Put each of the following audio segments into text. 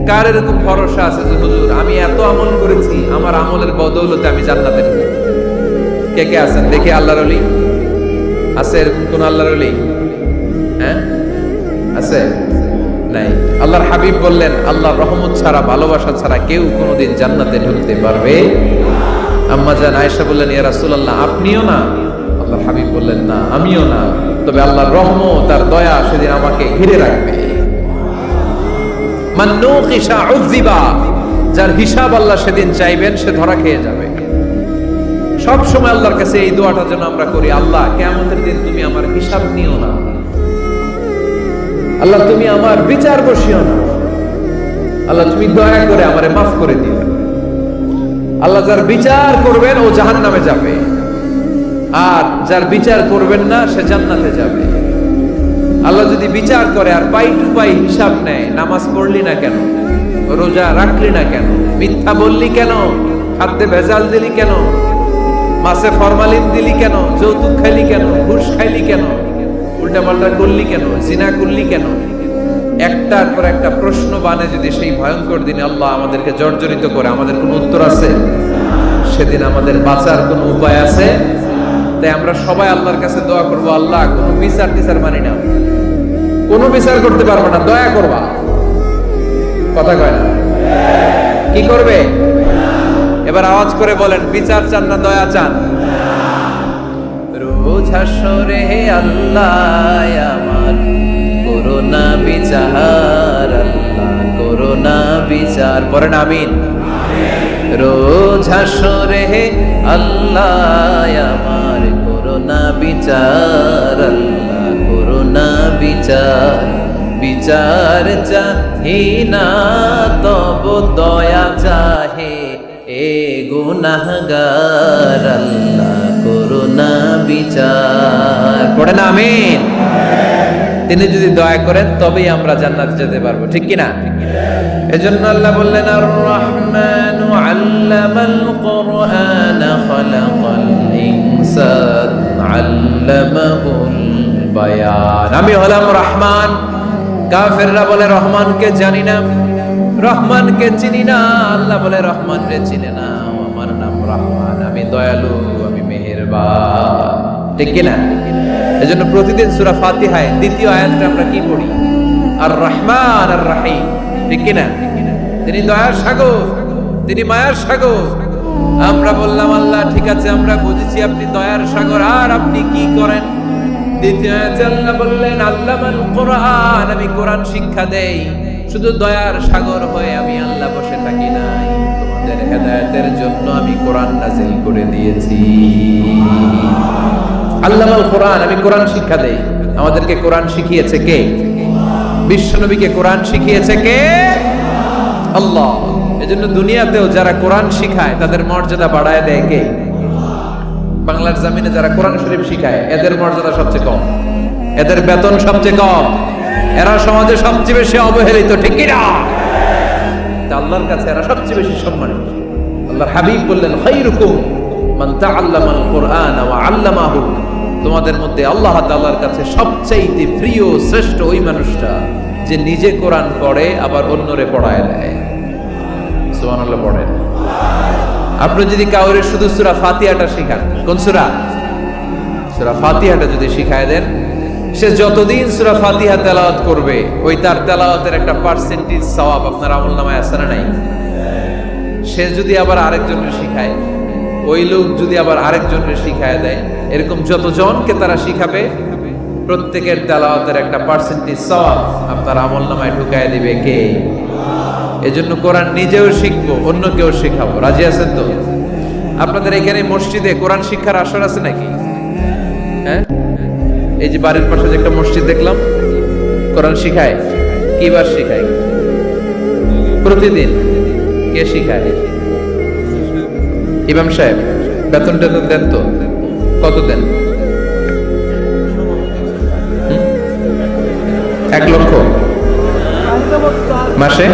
কার এরকম ভরসা আছে যে হুজুর আমি এত আমল করেছি, আমার আমলের বদৌলতে আমি জান্নাতে ঢুকব? কে কে আছেন দেখি? আল্লাহর ওলি আছে এরকম কোন আল্লাহর ওলি? হ্যাঁ আছে? নাই। আল্লাহর হাবিব বললেন আল্লাহর রহমত ছাড়া, ভালোবাসা ছাড়া কেউ কোনোদিন জান্নাতে ঢুকতে পারবে। আম্মা জান আয়েশা বললেন ইয়া রাসূলুল্লাহ আপনিও না? আল্লাহর হাবিব বললেন না আমিও না, তবে আল্লাহর রহমত আর দয়া সেদিন আমাকে ঘিরে রাখবে। মান নুকিশা উযিবা, যার হিসাব আল্লাহ সেদিন চাইবেন সে ধরা খেয়ে যাবে। সব সময় আল্লাহর কাছে এই দোয়াটা যেন আমরা করি, আল্লাহ কিয়ামতের দিন তুমি আমার হিসাব নিও না, আল্লাহ তুমি আমার বিচার বসিও না, আল্লাহ তুমি দয়া করে আমারে মাফ করে দিও। আল্লাহ যার বিচার করবেন ও জাহান্নামে যাবে, আর যার বিচার করবেন না সে জান্নাতে যাবে। আল্লাহ যদি বিচার করে আর পাই টু পাই হিসাব নেয়, নামাজ পড়লি না কেন, রোজা রাখলি না কেন, মিথ্যা বললি কেন, খাদ্যে ভেজাল দিলি কেন, মাছে ফরমালিন দিলি কেন, যৌতুক খাইলি কেন, ঘুষ খাইলি কেন, উল্টাপাল্টা করলি কেন, জিনা করলি কেন, একটার পর একটা প্রশ্ন বানে যদি সেই ভয়ঙ্কর দিনে আল্লাহ আমাদেরকে জর্জরিত করে, আমাদের কোনো উত্তর আছে? সেদিন আমাদের বাঁচার কোনো উপায় আছে? তাই আমরা সবাই আল্লাহর কাছে দোয়া করবো, আল্লাহ কোনো বিচার টিচার মানি না, কোনো বিচার করতে পারবো না, দয়া করবা। কথা কয় না? কি করবে? এবার আওয়াজ করে বলেন, বিচার চান না দয়া চান? রোজ হাসরে হে আল্লাহ আমার করোনা বিচার, আল্লাহ করোনা বিচার, পড়েন আমিন। রোজ হাসরে হে আল্লাহ আমার করোনা বিচার, আল্লাহ করোনা বিচার, বিচার চাহি না তব দয়া চাহে এ গুনাহগার, আল্লাহ করোনা বিচার, পড়েন আমিন। তিনি যদি দয়া করেন তবেই আমরা জান্নাতে যেতে পারবো, ঠিক কিনা? এজন্য আল্লাহ বললেন আর রহমানু আল্লামাল কুরআন খালাকাল ইনসান আল্লামাহুল বায়ান। আমি হলাম রহমান। কাফেররা বলে রহমানকে জানি না, রহমানকে চিনি না। আল্লাহ বলে রহমান রে চিনে না, আমার নাম রহমান, আমি দয়ালু, আমি মেহেরবান, ঠিক কিনা? এজন্য প্রতিদিন সূরা ফাতিহায় দ্বিতীয় আয়াতটা আমরা কি পড়ি? আর রহমান আর রহিম, ঠিক কিনা? তিনি দয়ার সাগর, তিনি মায়ার সাগর। আমরা বললাম আল্লাহ ঠিক আছে আমরা বুঝেছি আপনি দয়ার সাগর, আর আপনি কি করেন? দ্বিতীয় আয়াতে আল্লাহ বললেন আল্লামাল কুরআন, আমি কোরআন শিক্ষা দেই। শুধু দয়ার সাগর হয়ে আমি আল্লাহ বসে থাকি নাই, তোমাদের হেদায়েতের জন্য আমি কোরআন নাযিল করে দিয়েছি। আল্লামাল কোরআন, আমি কোরআন শিক্ষা দেই। আমাদেরকে কোরআন শিখিয়েছে কে? বিশ্বনবীকে কোরআন শিখিয়েছে কে? আল্লাহ। এজন্য দুনিয়াতেও যারা কোরআন শিখায় তাদের মর্যাদা বাড়ায় দেয় কে? বাংলার জমিনে যারা কোরআন শরীফ শিখায় এদের মর্যাদা সবচেয়ে কম, এদের বেতন সবচেয়ে কম, এরা সমাজে সবচেয়ে বেশি অবহেলিত, ঠিক কি না? আল্লাহর কাছে এরা সবচেয়ে বেশি সম্মানিত। আল্লাহর হাবিব বললেন খায়রুকুম মান তাআল্লামাল কুরআন ওয়া আল্লামাহু, তোমাদের মধ্যে আল্লাহ তাআলার কাছে সবচেয়ে প্রিয় শ্রেষ্ঠ ওই মানুষটা যে নিজে কোরআন পড়ে আবার অন্যরে পড়ায় দেয়। সুবহানাল্লাহ পড়েন। আপনি যদি কাউরে শুধু সূরা ফাতিহাটা শিখান, কোন সূরা? সূরা ফাতিহাটা যদি শিখায় দেন, সে যতদিন সূরা ফাতিহা তেলাওয়াত করবে ওই তার তেলাওয়াতের একটা পার্সেন্টেজ সওয়াব আপনার আমলনামায় আছে না নাই? সে যদি আবার আরেকজনকে শিখায়, ওই লোক যদি আবার আরেকজনকে শিখায় দেয়, এরকম যতজনকে তারা শিখাবে প্রত্যেকের তেলাওয়াতের একটা পার্সেন্টেজ সওয়াব আপনার আমলনামায় ঢুকায় দিবে কে? এজন্য কোরআন নিজেও শিখবো, অন্যকেও শেখাবো। রাজি আছেন তো? আপনাদের এখানে মসজিদে কোরআন শিক্ষার আসর আছে নাকি? হ্যাঁ, এই যে বাড়ির পাশে যে একটা মসজিদ দেখলাম, কোরআন শিখায়। কিবার শিখায়? প্রতিদিন। কে শিখায়? ইমাম সাহেব। বেতন টেতন দেন তো? কত দেন? 1 লক্ষ মাসে?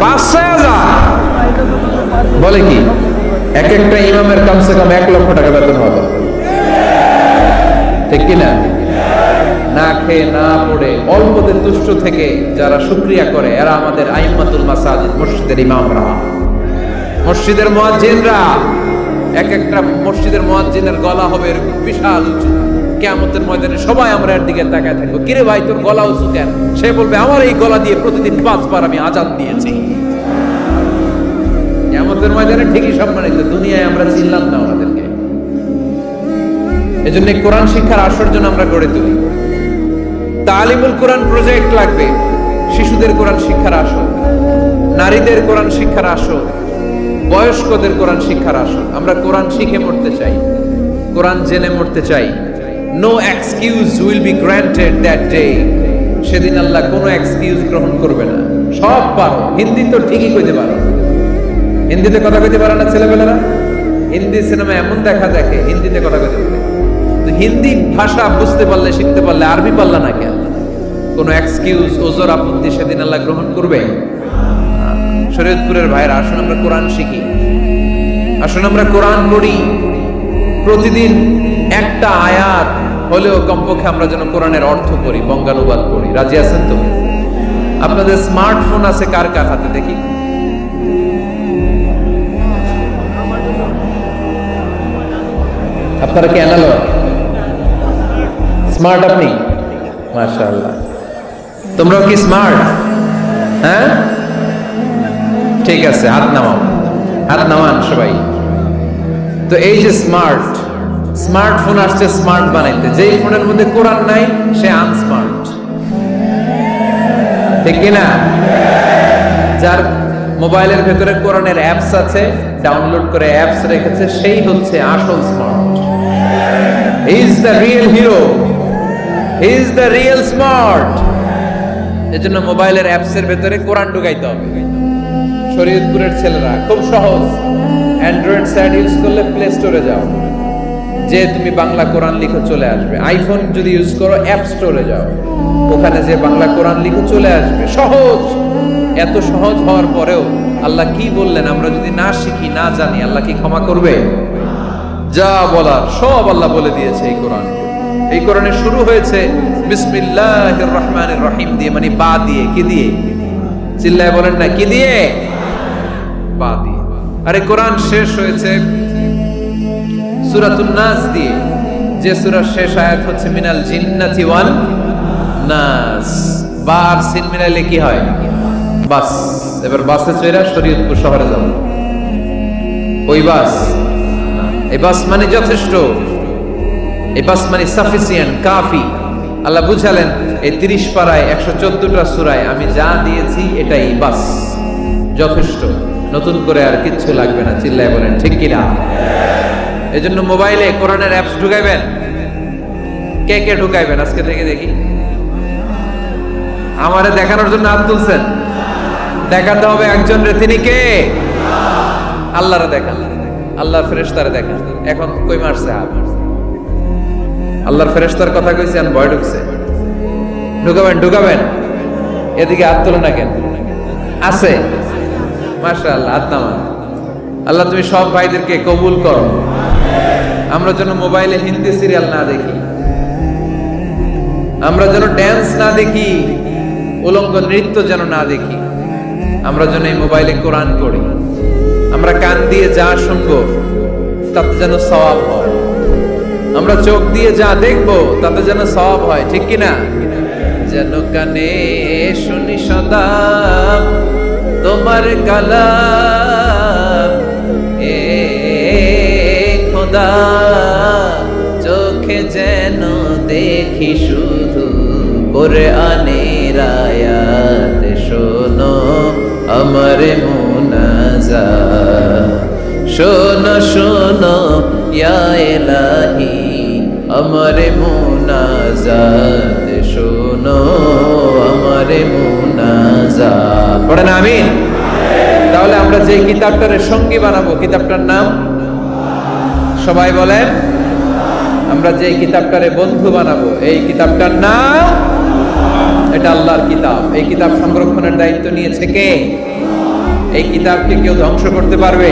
5,000 বলে কি? এক একটা ইমামের কমসে কম 1 লক্ষ টাকা বেতন হবে, ঠিক কিনা? না খেয়ে না পড়ে অল্পতে তুষ্ট থেকে যারা শুকরিয়া করে এরা আমাদের আইম্মাতুল মাসাজিদ, মসজিদের ইমামরা, মসজিদের মুয়াজ্জিনরা। এক একটা মসজিদের মুয়াজ্জিনের গলা হবে এরকম বিশাল উঁচু, কিয়ামতের ময়দানে সবাই আমরা এর দিকে তাকায় থাকবো, কিরে ভাই তোর গলা উঁচু কেন? সে বলবে আমার এই গলা দিয়ে প্রতিদিন 5 বার আমি আযান দিয়েছি। কিয়ামতের ময়দানে ঠিকই সম্মানিত, দুনিয়ায় আমরা চিনলাম না ওনাদেরকে। এজন্য কোরআন শিক্ষার আসর জন্য আমরা গড়ে তুলি। তালিমুল কোরআন প্রজেক্ট লাগবে, শিশুদের কোরআন শিক্ষার আসর, নারীদের কোরআন শিক্ষার আসর, বয়স্কদের কোরআন শিক্ষার আসর। আমরা কোরআন শিখে মরতে চাই, কোরআন জেনে মরতে চাই। No excuse will be granted that day. সেদিন আল্লাহ কোনো এক্সকিউজ গ্রহণ করবে না। সব পারো, হিন্দি তো ঠিকই কইতে পারো, হিন্দিতে কথা কইতে পারে না ছেলেবেলারা? হিন্দি সিনেমা এমন দেখা দেখে হিন্দিতে কথা কইতে পারে, তো হিন্দি ভাষা বুঝতে পারলে শিখতে পারলে আরবি পারলা না কেন? কোনো এক্সকিউজ ওজর আপত্তি সেদিন আল্লাহ গ্রহণ করবে? শরীয়তপুরের ভাইরা, আসুন আমরা কোরআন শিখি, আসুন আমরা কোরআন পড়ি। প্রতিদিন একটা আয়াত হলেও কমপক্ষে আমরা যেন কোরআনের অর্থ পড়ি, বঙ্গানুবাদ পড়ি। রাজি আছেন তো? আপনাদের স্মার্টফোন আছে কার কার হাতে দেখি? আপনারা কি অ্যানালগ? স্মার্ট আপনি? মাশাআল্লাহ। তোমরাও কি স্মার্ট? হ্যাঁ, ঠিক আছে, হাত নামাও, হাত নামান সবাই। তো এই যে স্মার্টফোন আসছে স্মার্ট বানাইতে, যেই ফোনের মধ্যে কোরআন নাই সে আনস্মার্ট, ঠিক কিনা? যার মোবাইলের ভেতরে কোরআনের অ্যাপস আছে, ডাউনলোড করে অ্যাপস রেখেছে, সেই হচ্ছে আসল smart. He is the real hero, he is the real smart. এজন্য মোবাইলের অ্যাপসের ভেতরে কোরআন ঢুকাইতে হবে। শরীয়তপুরের ছেলেরা খুব সহজ, অ্যান্ড্রয়েড সেট ইউজ করলে প্লে স্টোরে যাও, যে তুমি বাংলা কোরআন লিখো চলে আসবে। আইফোন যদি ইউজ করো অ্যাপ স্টোরে যাও, ওখানে যে বাংলা কোরআন লিখো চলে আসবে। সহজ। এত সহজ হওয়ার পরেও আল্লাহ কি বললেন আমরা যদি না শিখি, না জানি, আল্লাহ কি ক্ষমা করবে? যা বলার সব আল্লাহ বলে দিয়েছে এই কোরআন। এই কোরআনে শুরু হয়েছে বিসমিল্লাহির রহমানির রহিম দিয়ে, মানে বা দিয়ে। কি দিয়ে? চিল্লায় বলেন না, কি দিয়ে? বা দিয়ে। আরে কোরআন শেষ হয়েছে সূরাতুন নাস দিয়ে, যে সূরার শেষ আয়াত হচ্ছে মিনাল জিন্নাতি ওয়ান নাস। বা আর সিন মিলাইলে কি হয়? বাস। এবার বাসে চড়া শরীয়তপুর শহরে যাব। ওই বাস, এই বাস মানে যথেষ্ট, এই বাস মানে সাফিসিয়েন্ট, কাফি। আল্লাহ বুঝালেন এই 30 পারায় 114টা সূরায় আমি যা দিয়েছি এটাই বাস, যথেষ্ট। নতুন করে আর কিচ্ছু লাগবে না। চিল্লায় বলেন ঠিক কিনা? এজন্য মোবাইলে কোরআনের অ্যাপস ঢুকাইবেন। কে কে ঢুকাইবেন আজকে থেকে দেখি? আমারে দেখানোর জন্য হাত তুলছেন? দেখাতে হবে একজন রে, তিনি কে? আল্লাহরে দেখান, আল্লাহর ফেরেশতারে দেখান। এখন কই মারছে হাত? আল্লাহর ফেরেশতার কথা কইছে, আর ভয় ঢুকছে। ঢুকাবেন, ঢুকাবেন। এদিকে হাত তোলো না কেন? আছে? মাশাআল্লাহ, হাত নামান। আল্লাহ তুমি সব ভাইদেরকে কবুল করো। আমরা যেন মোবাইলে হিন্দি সিরিয়াল না দেখি, আমরা যেন ড্যান্স না দেখি, উলঙ্গ নৃত্য যেন না দেখি। আমরা যেন এই মোবাইলে কোরআন পড়ি। আমরা কান দিয়ে যা শুনবো তাতে যেন সওয়াব হয়। আমরা চোখ দিয়ে যা দেখবো তাতে যেন সওয়াব হয়, ঠিক কিনা? যেন কানে শুনি সদা তোমার কালাম, এ খোদা চোখে যেন দেখি শুধু কোরআনের আয়াত। শোনো আমার মুনাজাত, শোনো শোনো ইয়া ইলাহি আমার মুনাজাত, শোনো আমার মুনাজাত। পড়েন আমিন। তাহলে আমরা যে কিতাবটার সঙ্গী বানাবো, কিতাবটার নাম সবাই বলেন। আমরা যে কিতাবটারে বন্ধু বানাবো, এই কিতাবটার নাম, এটা আল্লাহর কিতাব। এই কিতাব সংরক্ষণের দায়িত্ব নিয়েছে কে? এই কিতাবকে কেউ ধ্বংস করতে পারবে?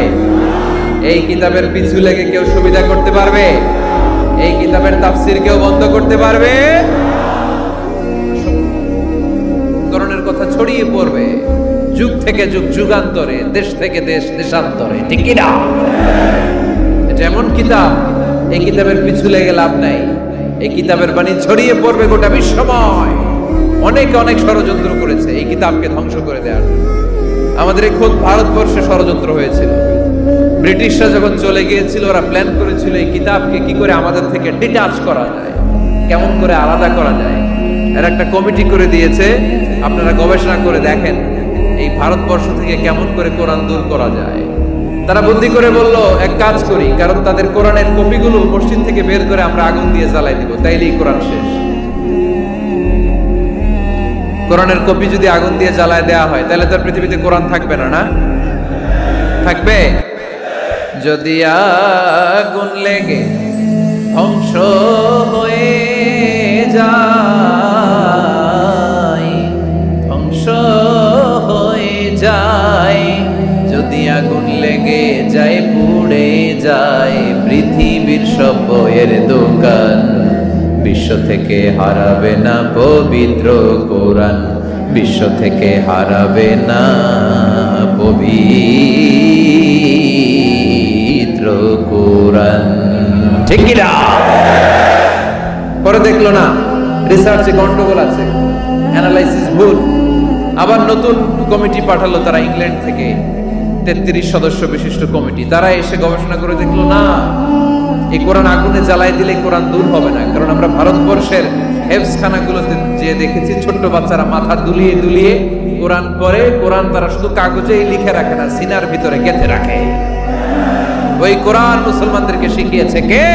এই কিতাবের পিছু লেগে কেউ সুবিধা করতে পারবে? এই কিতাবের তাফসীর কেউ বন্ধ করতে পারবে? কথা ছড়িয়ে পড়বে যুগ থেকে যুগ, যুগান্তরে, দেশ থেকে দেশ, দেশান্তরে, ঠিক কি না? এটা এমন কিতাব, এই কিতাবের পিছু লেগে লাভ নাই। এই কিতাবের বাণী ছড়িয়ে পড়বে গোটা বিশ্বময়। অনেকে অনেক ষড়যন্ত্র করেছে এই কিতাবকে ধ্বংস করে দেওয়ার জন্য। আমাদের এই খোদ ভারতবর্ষে ষড়যন্ত্র হয়েছিল। ব্রিটিশরা যখন চলে গিয়েছিল, ওরা প্ল্যান করেছিল এই কিতাবকে কি করে আমাদের থেকে ডিটাচ করা যায়, কেমন করে আলাদা করা যায়। এর একটা কমিটি করে দিয়েছে, আপনারা গবেষণা করে দেখেন এই ভারতবর্ষ থেকে কেমন করে কোরআন দূর করা যায়। তারা বুদ্ধি করে বলল, এক কাজ করি, কারণ তাদের কোরআনের কপিগুলো মসজিদ থেকে বের করে আমরা আগুন দিয়ে জ্বালাই দিব, তাইলেই কোরআন শেষ। কোরআনের কপি যদি আগুন দিয়ে জ্বালায় দেওয়া হয়, তাহলে তার পৃথিবীতে কোরআন থাকবে না? না থাকবে? যদি আগুন লেগে ধ্বংস হয়ে যায়, ধ্বংস হয়ে যায়, যদি আগুন লেগে যায়, পুড়ে যায় পৃথিবীর সব বইয়ের দোকান, বিশ্ব থেকে হারাবে না পবিত্র কোরআন, বিশ্ব থেকে হারাবে না পবিত্র কোরআন, ঠিক কি না? পরে দেখলো না রিসার্চে গন্ডগোল আছে, অ্যানালাইসিস ভুল, আবার নতুন কমিটি পাঠালো তারা ইংল্যান্ড থেকে, 33 সদস্য বিশিষ্ট কমিটি। তারা এসে গবেষণা করে দেখলো না, এই কোরআন আগুনে জ্বালাই দিলে কোরআন দূর হবে না। কারণ আমরা ভারতবর্ষের হেফজখানাগুলোতে যে দেখেছি, ছোট্ট বাচ্চারা মাথা দুলিয়ে দুলিয়ে কোরআন পড়ে। কোরআন তারা শুধু কাগজেই লিখে রাখে না, সিনার ভিতরে গেঁথে রাখে। ওই কোরআন মুসলমানদেরকে শিখিয়েছে কে?